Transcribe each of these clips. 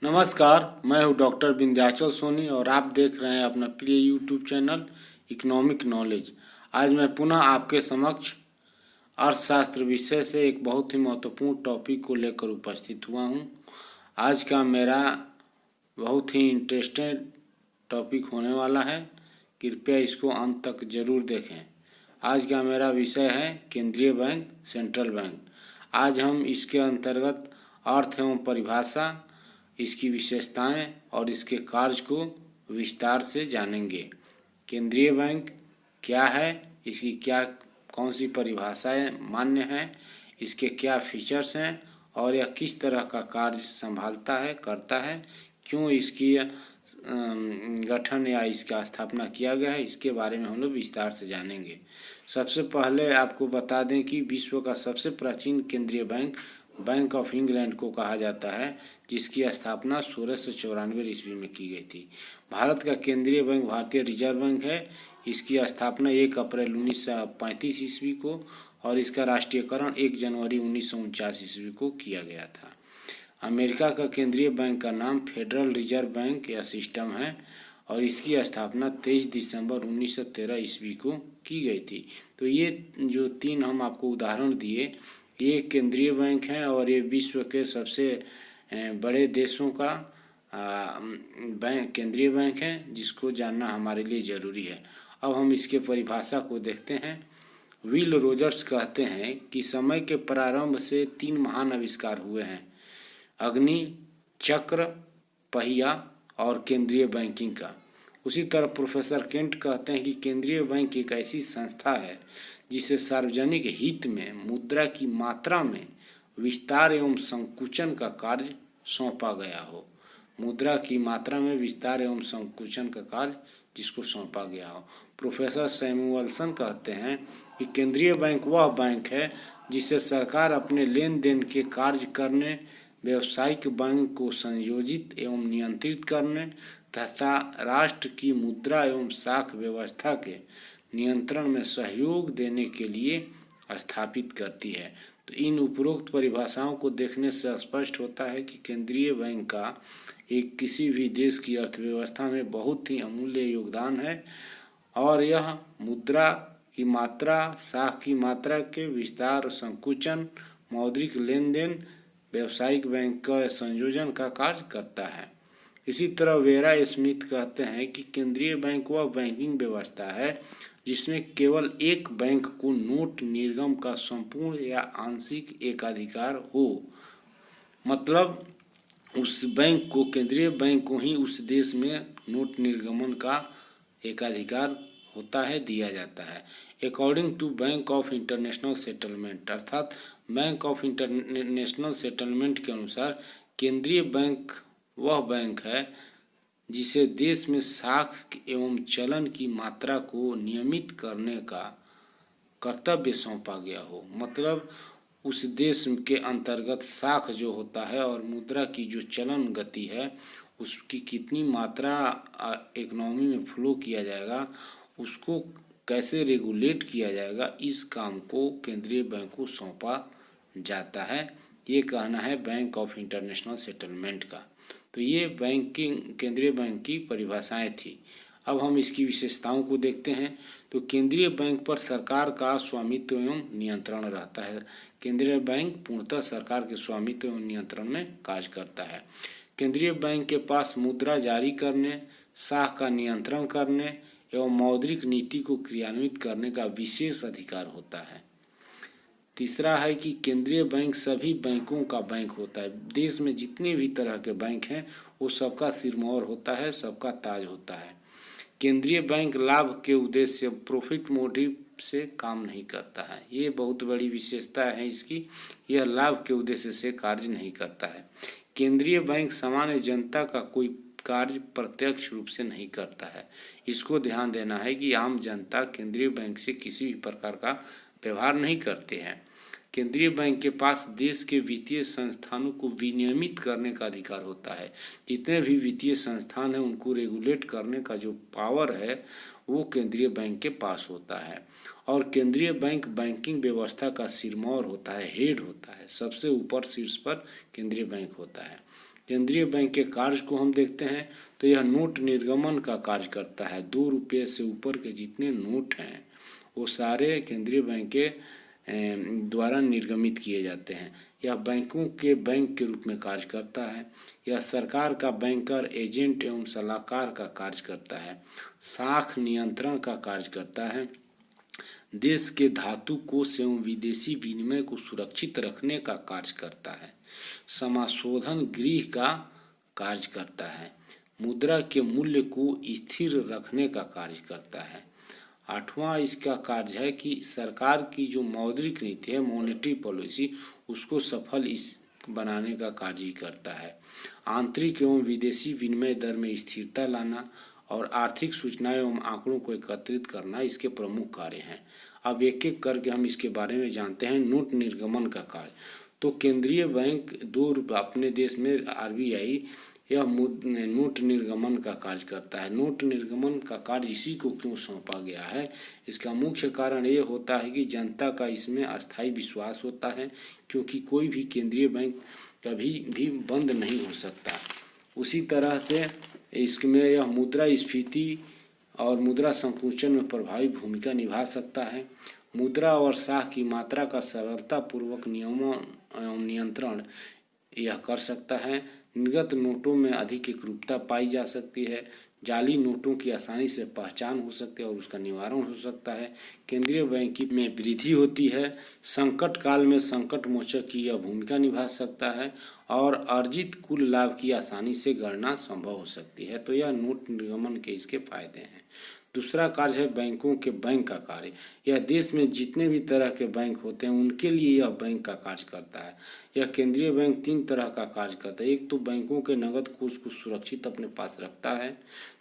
नमस्कार, मैं हूं डॉक्टर विंध्याचल सोनी और आप देख रहे हैं अपना प्रिय यूट्यूब चैनल इकोनॉमिक नॉलेज। आज मैं पुनः आपके समक्ष अर्थशास्त्र विषय से एक बहुत ही महत्वपूर्ण टॉपिक को लेकर उपस्थित हुआ हूं। आज का मेरा बहुत ही इंटरेस्टिंग टॉपिक होने वाला है, कृपया इसको अंत तक जरूर देखें। आज का मेरा विषय है केंद्रीय बैंक, सेंट्रल बैंक। आज हम इसके अंतर्गत अर्थ एवं परिभाषा, इसकी विशेषताएं और इसके कार्य को विस्तार से जानेंगे। केंद्रीय बैंक क्या है, इसकी कौन सी परिभाषाएं मान्य हैं, इसके क्या फीचर्स हैं और यह किस तरह का कार्य संभालता है, करता है, क्यों इसकी गठन या इसका स्थापना किया गया है, इसके बारे में हम लोग विस्तार से जानेंगे। सबसे पहले आपको बता दें कि विश्व का सबसे प्राचीन केंद्रीय बैंक बैंक ऑफ इंग्लैंड को कहा जाता है, जिसकी स्थापना 1694 ईस्वी में की गई थी। भारत का केंद्रीय बैंक भारतीय रिजर्व बैंक है। इसकी स्थापना 1 अप्रैल 1935 ईस्वी को और इसका राष्ट्रीयकरण 1 जनवरी 1949 ईस्वी को किया गया था। अमेरिका का केंद्रीय बैंक का नाम फेडरल रिजर्व बैंक या सिस्टम है और इसकी स्थापना 23 दिसंबर 1913 ईस्वी को की गई थी। तो ये जो तीन हम आपको उदाहरण दिए, ये केंद्रीय बैंक हैं और ये विश्व के सबसे बड़े देशों का बैंक केंद्रीय बैंक है, जिसको जानना हमारे लिए ज़रूरी है। अब हम इसके परिभाषा को देखते हैं। विल रोजर्स कहते हैं कि समय के प्रारंभ से 3 महान आविष्कार हुए हैं: अग्नि, चक्र, पहिया और केंद्रीय बैंकिंग का। उसी तरह प्रोफेसर केंट कहते हैं कि केंद्रीय बैंक एक ऐसी संस्था है जिसे सार्वजनिक हित में मुद्रा की मात्रा में विस्तार एवं संकुचन का कार्य सौंपा गया हो। मुद्रा की मात्रा में विस्तार एवं संकुचन का कार्य जिसको सौंपा गया हो। प्रोफेसर सैमुअलसन कहते हैं कि केंद्रीय बैंक वह बैंक है जिसे सरकार अपने लेन देन के कार्य करने, व्यावसायिक बैंक को संयोजित एवं नियंत्रित करने तथा राष्ट्र की मुद्रा एवं साख व्यवस्था के नियंत्रण में सहयोग देने के लिए स्थापित करती है। तो इन उपरोक्त परिभाषाओं को देखने से स्पष्ट होता है कि केंद्रीय बैंक का एक किसी भी देश की अर्थव्यवस्था में बहुत ही अमूल्य योगदान है और यह मुद्रा की मात्रा, साख की मात्रा के विस्तार, संकुचन, मौद्रिक लेन देन, व्यावसायिक बैंक का संयोजन का कार्य करता है। इसी तरह वेरा स्मिथ कहते हैं कि केंद्रीय बैंक वह बैंकिंग व्यवस्था है जिसमें केवल एक बैंक को नोट निर्गम का संपूर्ण या आंशिक एकाधिकार हो। मतलब उस बैंक को, केंद्रीय बैंक को ही उस देश में नोट निर्गमन का एकाधिकार होता है, दिया जाता है। According to bank of international settlement, अर्थात बैंक ऑफ इंटरनेशनल सेटलमेंट के अनुसार केंद्रीय बैंक वह बैंक है जिसे देश में साख एवं चलन की मात्रा को नियमित करने का कर्तव्य सौंपा गया हो। मतलब उस देश के अंतर्गत साख जो होता है और मुद्रा की जो चलन गति है, उसकी कितनी मात्रा इकोनॉमी में फ्लो किया जाएगा, उसको कैसे रेगुलेट किया जाएगा, इस काम को केंद्रीय बैंक को सौंपा जाता है। ये कहना है बैंक ऑफ इंटरनेशनल सेटलमेंट का। तो ये बैंकिंग केंद्रीय बैंक की परिभाषाएं थी। अब हम इसकी विशेषताओं को देखते हैं। तो केंद्रीय बैंक पर सरकार का स्वामित्व एवं नियंत्रण रहता है। केंद्रीय बैंक पूर्णतः सरकार के स्वामित्व एवं नियंत्रण में कार्य करता है। केंद्रीय बैंक के पास मुद्रा जारी करने, साख का नियंत्रण करने एवं मौद्रिक नीति को क्रियान्वित करने का विशेष अधिकार होता है। तीसरा है कि केंद्रीय बैंक सभी बैंकों का बैंक होता है। देश में जितने भी तरह के बैंक हैं वो सबका सिरमौर होता है, सबका ताज होता है। केंद्रीय बैंक लाभ के उद्देश्य से, प्रॉफिट मोटिव से काम नहीं करता है। ये बहुत बड़ी विशेषता है इसकी, यह लाभ के उद्देश्य से कार्य नहीं करता है। केंद्रीय बैंक सामान्य जनता का कोई कार्य प्रत्यक्ष रूप से नहीं करता है। इसको ध्यान देना है कि आम जनता केंद्रीय बैंक से किसी भी प्रकार का व्यवहार नहीं करते हैं। केंद्रीय बैंक के पास देश के वित्तीय संस्थानों को विनियमित करने का अधिकार होता है। जितने भी वित्तीय संस्थान हैं उनको रेगुलेट करने का जो पावर है वो केंद्रीय बैंक के पास होता है। और केंद्रीय बैंक बैंकिंग व्यवस्था का सिरमौर होता है, हेड होता है। सबसे ऊपर शीर्ष पर केंद्रीय बैंक होता है। केंद्रीय बैंक के कार्य को हम देखते हैं तो यह नोट निर्गमन का कार्य करता है। 2 रुपये से ऊपर के जितने नोट हैं वो सारे केंद्रीय बैंक के द्वारा निर्गमित किए जाते हैं। यह बैंकों के बैंक के रूप में कार्य करता है। यह सरकार का बैंकर, एजेंट एवं सलाहकार का कार्य करता है। साख नियंत्रण का कार्य करता है। देश के धातु कोष एवं विदेशी विनिमय को सुरक्षित रखने का कार्य करता है। समाशोधन गृह का कार्य करता है। मुद्रा के मूल्य को स्थिर रखने का कार्य करता है। 8वां इसका कार्य है कि सरकार की जो मौद्रिक नीति है, मॉनेटरी पॉलिसी, उसको सफल बनाने का कार्य करता है। आंतरिक एवं विदेशी विनिमय दर में स्थिरता लाना और आर्थिक सूचनाएं एवं आंकड़ों को एकत्रित करना इसके प्रमुख कार्य हैं। अब एक एक करके हम इसके बारे में जानते हैं। नोट निर्गमन का कार्य, तो केंद्रीय बैंक 2 रुपये अपने देश में RBI यह नोट निर्गमन का कार्य करता है। नोट निर्गमन का कार्य इसी को क्यों सौंपा गया है, इसका मुख्य कारण ये होता है कि जनता का इसमें अस्थायी विश्वास होता है, क्योंकि कोई भी केंद्रीय बैंक कभी भी बंद नहीं हो सकता। उसी तरह से इसमें यह मुद्रास्फीति और मुद्रा संकुचन में प्रभावी भूमिका निभा सकता है। मुद्रा और साख की मात्रा का सरलतापूर्वक नियंत्रण यह कर सकता है। निर्गत नोटों में अधिक एकरूपता पाई जा सकती है। जाली नोटों की आसानी से पहचान हो सकती है और उसका निवारण हो सकता है। केंद्रीय बैंक में वृद्धि होती है। संकट काल में संकट मोचक की यह भूमिका निभा सकता है और अर्जित कुल लाभ की आसानी से गणना संभव हो सकती है। तो यह नोट निर्गमन के इसके फायदे हैं। दूसरा कार्य है बैंकों के बैंक का कार्य। यह देश में जितने भी तरह के बैंक होते हैं उनके लिए यह बैंक का कार्य करता है। यह केंद्रीय बैंक 3 तरह का कार्य करता है। एक तो बैंकों के नगद कोष को सुरक्षित अपने पास रखता है।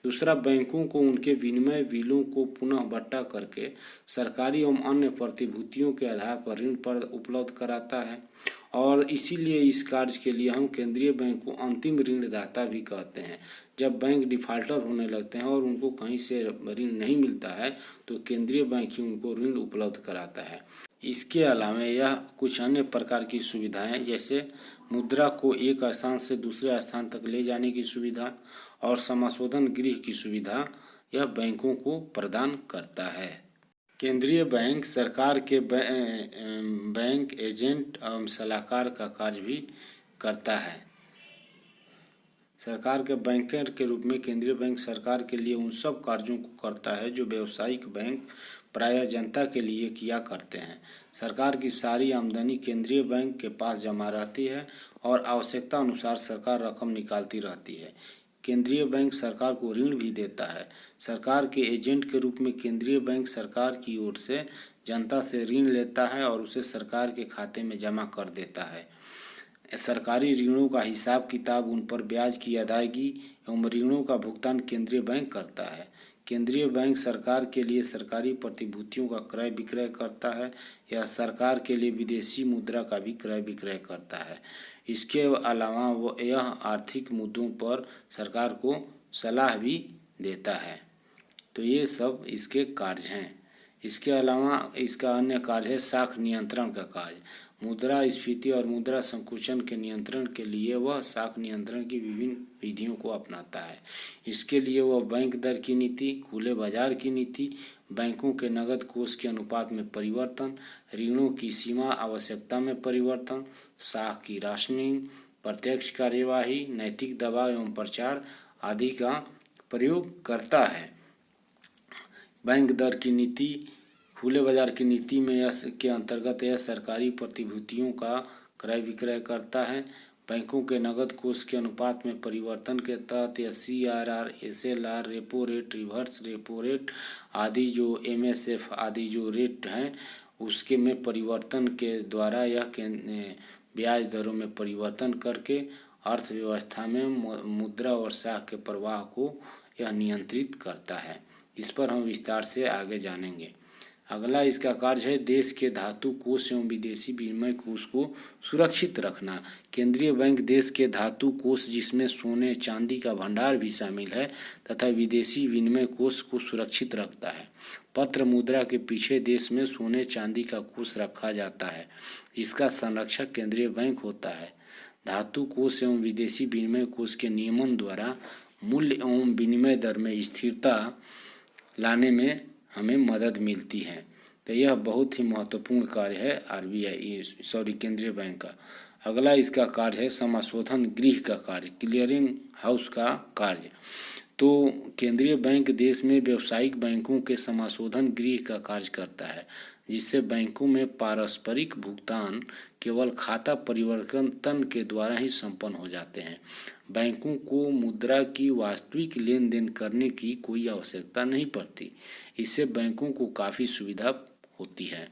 दूसरा, बैंकों को उनके विनिमय बिलों को पुनः बट्टा करके सरकारी एवं अन्य प्रतिभूतियों के आधार पर ऋण पर उपलब्ध कराता है। और इसीलिए इस कार्य के लिए हम केंद्रीय बैंक को अंतिम ऋणदाता भी कहते हैं। जब बैंक डिफाल्टर होने लगते हैं और उनको कहीं से ऋण नहीं मिलता है तो केंद्रीय बैंक ही उनको ऋण उपलब्ध कराता है। इसके अलावा यह कुछ अन्य प्रकार की सुविधाएं, जैसे मुद्रा को एक स्थान से दूसरे स्थान तक ले जाने की सुविधा और समाशोधन गृह की सुविधा यह बैंकों को प्रदान करता है। केंद्रीय बैंक सरकार के बैंक एजेंट एवं सलाहकार का कार्य भी करता है। सरकार के बैंकर के रूप में केंद्रीय बैंक सरकार के लिए उन सब कार्यों को करता है जो व्यावसायिक बैंक प्रायः जनता के लिए किया करते हैं। सरकार की सारी आमदनी केंद्रीय बैंक के पास जमा रहती है और आवश्यकता अनुसार सरकार रकम निकालती रहती है। केंद्रीय बैंक सरकार को ऋण भी देता है। सरकार के एजेंट के रूप में केंद्रीय बैंक सरकार की ओर से जनता से ऋण लेता है और उसे सरकार के खाते में जमा कर देता है। सरकारी ऋणों का हिसाब किताब, उन पर ब्याज की अदायगी एवं ऋणों का भुगतान केंद्रीय बैंक करता है। केंद्रीय बैंक सरकार के लिए सरकारी प्रतिभूतियों का क्रय विक्रय करता है। यह सरकार के लिए विदेशी मुद्रा का भी क्रय विक्रय करता है। इसके अलावा यह आर्थिक मुद्दों पर सरकार को सलाह भी देता है। तो ये सब इसके कार्य हैं। इसके अलावा इसका अन्य कार्य है साख नियंत्रण का कार्य। मुद्रास्फीति और मुद्रा संकुचन के नियंत्रण के लिए वह साख नियंत्रण की विभिन्न विधियों को अपनाता है। इसके लिए वह बैंक दर की नीति, खुले बाजार की नीति, बैंकों के नगद कोष के अनुपात में परिवर्तन, ऋणों की सीमा आवश्यकता में परिवर्तन, साख की राशनिंग, प्रत्यक्ष कार्यवाही, नैतिक दबाव एवं प्रचार आदि का प्रयोग करता है। बैंक दर की नीति, खुले बाजार की नीति में के अंतर्गत यह सरकारी प्रतिभूतियों का क्रय विक्रय करता है। बैंकों के नगद कोष के अनुपात में परिवर्तन के तहत यह CRR, SLR, repo rate, reverse repo rate आदि जो MSF आदि जो रेट हैं उसके में परिवर्तन के द्वारा यह ब्याज दरों में परिवर्तन करके अर्थव्यवस्था में मुद्रा और साख के प्रवाह को यह नियंत्रित करता है। इस पर हम विस्तार से आगे जानेंगे। अगला इसका कार्य है देश के धातु कोष एवं विदेशी विनिमय कोष को सुरक्षित रखना। केंद्रीय बैंक देश के धातु कोष, जिसमें सोने चांदी का भंडार भी शामिल है, तथा विदेशी विनिमय कोष को सुरक्षित रखता है। पत्र मुद्रा के पीछे देश में सोने चांदी का कोष रखा जाता है, जिसका संरक्षक केंद्रीय बैंक होता है। धातु कोष एवं विदेशी विनिमय कोष के नियमन द्वारा मूल्य एवं विनिमय दर में स्थिरता लाने में हमें मदद मिलती है। तो यह बहुत ही महत्वपूर्ण कार्य है केंद्रीय बैंक का। अगला इसका कार्य है समाशोधन गृह का कार्य, क्लियरिंग हाउस का कार्य। तो केंद्रीय बैंक देश में व्यावसायिक बैंकों के समाशोधन गृह का कार्य करता है, जिससे बैंकों में पारस्परिक भुगतान केवल खाता परिवर्तन के द्वारा ही संपन्न हो जाते हैं। बैंकों को मुद्रा की वास्तविक लेन देन करने की कोई आवश्यकता नहीं पड़ती। इससे बैंकों को काफ़ी सुविधा होती है।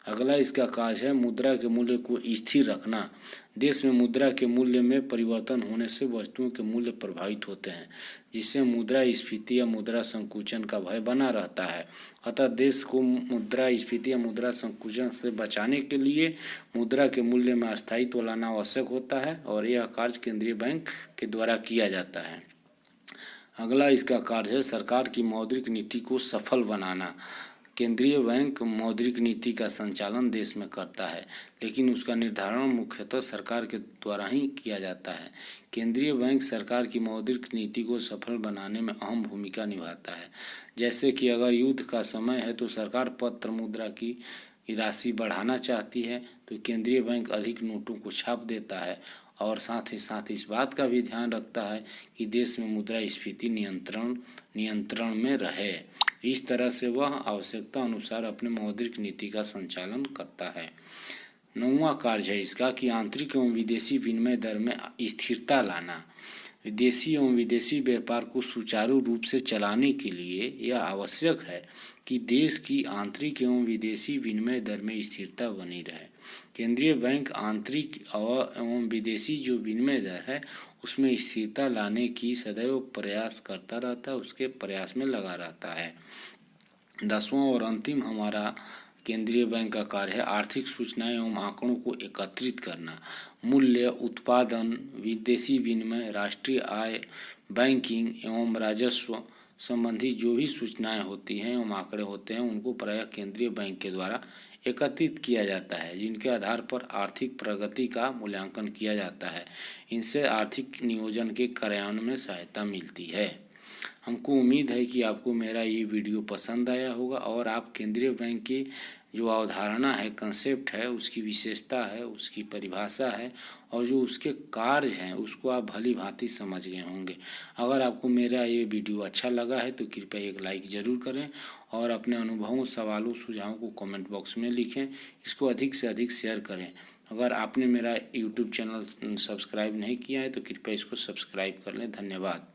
अगला इसका कार्य है मुद्रा के मूल्य को स्थिर रखना। देश में मुद्रा के मूल्य में परिवर्तन होने से वस्तुओं के मूल्य प्रभावित होते हैं, जिससे मुद्रास्फीति या मुद्रा संकुचन का भय बना रहता है। अतः देश को मुद्रास्फीति या मुद्रा संकुचन से बचाने के लिए मुद्रा के मूल्य में स्थायित्व लाना आवश्यक होता है और यह कार्य केंद्रीय बैंक के द्वारा किया जाता है। अगला इसका कार्य है सरकार की मौद्रिक नीति को सफल बनाना। केंद्रीय बैंक मौद्रिक नीति का संचालन देश में करता है, लेकिन उसका निर्धारण मुख्यतः सरकार के द्वारा ही किया जाता है। केंद्रीय बैंक सरकार की मौद्रिक नीति को सफल बनाने में अहम भूमिका निभाता है। जैसे कि अगर युद्ध का समय है तो सरकार पत्र मुद्रा की राशि बढ़ाना चाहती है तो केंद्रीय बैंक अधिक नोटों को छाप देता है और साथ ही साथ इस बात का भी ध्यान रखता है कि देश में मुद्रास्फीति नियंत्रण में रहे। इस तरह से वह आवश्यकता अनुसार अपने मौद्रिक नीति का संचालन करता है। 9वां कार्य है इसका कि आंतरिक एवं विदेशी विनिमय दर में स्थिरता लाना। विदेशी एवं विदेशी व्यापार को सुचारू रूप से चलाने के लिए यह आवश्यक है कि देश की आंतरिक एवं विदेशी विनिमय दर में स्थिरता बनी रहे। केंद्रीय बैंक आंतरिक एवं विदेशी जो विनिमय दर है उसमें स्थिरता लाने की सदैव प्रयास करता रहता है, उसके प्रयास में लगा रहता है। 10वां और अंतिम हमारा केंद्रीय बैंक का कार्य है आर्थिक सूचनाएं एवं आंकड़ों को एकत्रित करना। मूल्य, उत्पादन, विदेशी विनिमय, राष्ट्रीय आय, बैंकिंग एवं राजस्व संबंधी जो भी सूचनाएं होती हैं एवं आंकड़े होते हैं उनको प्रायः केंद्रीय बैंक के द्वारा एकत्रित किया जाता है, जिनके आधार पर आर्थिक प्रगति का मूल्यांकन किया जाता है। इनसे आर्थिक नियोजन के कार्यान्वयन में सहायता मिलती है। हमको उम्मीद है कि आपको मेरा ये वीडियो पसंद आया होगा और आप केंद्रीय बैंक की जो अवधारणा है, कंसेप्ट है, उसकी विशेषता है, उसकी परिभाषा है और जो उसके कार्य हैं उसको आप भली भांति समझ गए होंगे। अगर आपको मेरा ये वीडियो अच्छा लगा है तो कृपया एक लाइक ज़रूर करें और अपने अनुभवों, सवालों, सुझावों को कमेंट बॉक्स में लिखें। इसको अधिक से अधिक शेयर करें। अगर आपने मेरा यूट्यूब चैनल सब्सक्राइब नहीं किया है तो कृपया इसको सब्सक्राइब कर लें। धन्यवाद।